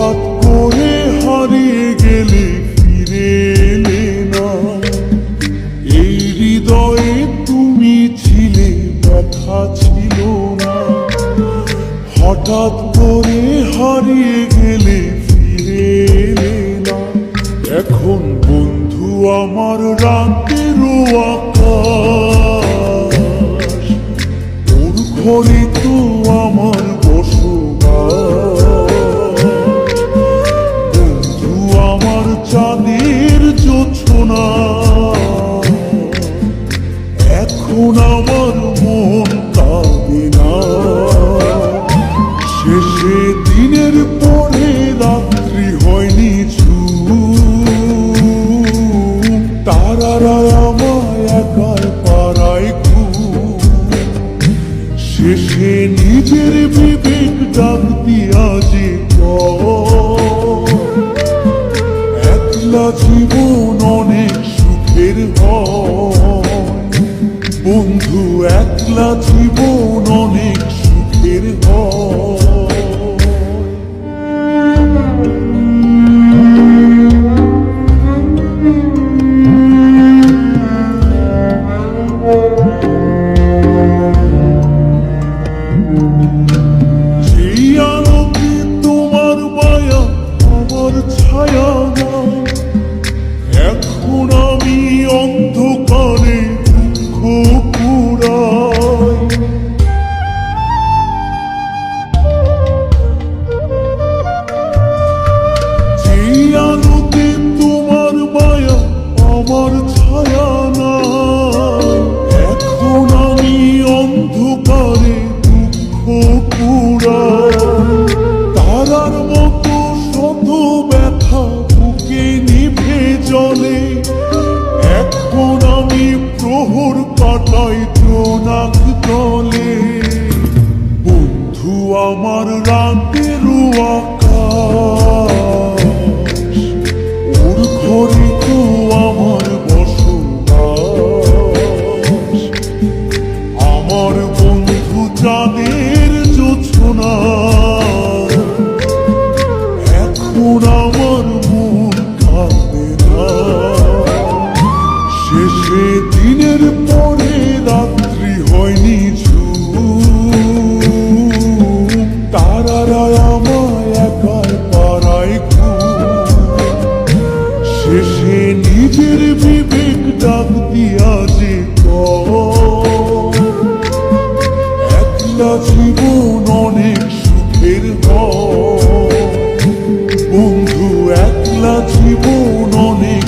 হঠাৎ করে হারিয়ে গেলে ফিরে এলে না। এই হৃদয়ে তুমি ছিলে, ব্যথা ছিল না। হঠাৎ করে হারিয়ে গেলে ফিরে এলে না। এখন বন্ধু আমার রাতেরও আকাশ, ওর ঘরে তো আমার বসবাস। বন্ধু আমার চাঁদের জোছনা, এখন আমার মন কাঁদে না। শেষে দিনের পরে রাত্রি হয়নি তারারা আমায় একার পাড়ায় ঘুম। শেষে নিজের বিবেক ডাক দিয়া যে একলা জীবন অনেক সুখের হয়। বন্ধু একলা জীবন অনেক সুখের হয়। যেই আলোকে তোমার মায়া আমার ছায়া নাই, এখন আমি অন্ধকারে দুঃখ কুড়াই। যেই আলোকে তোমার মায়া আমার ছায়া নাই, এখন আমি অন্ধকারে তারার মতো শত ব্যথা বুকে নিভে জলে। এখন আমি প্রহর কাটাই জোনাক তলে। বন্ধু আমার রাতেরও আকাশ, ওর ঘরে তো আমার বসবাস। আমার বন্ধু চাঁদের জোছনা, এখন আমার মন কাঁদে না। শেষে দিনের পরে রাত্রি হয়নি তারারা আমায় একার পাড়ায় ঘুম। শেষে নিজের বিবেক ডাক দিয়া যে একলা জীবন অনেক সুখের হয়। বন্ধু একলা জীবন অনেক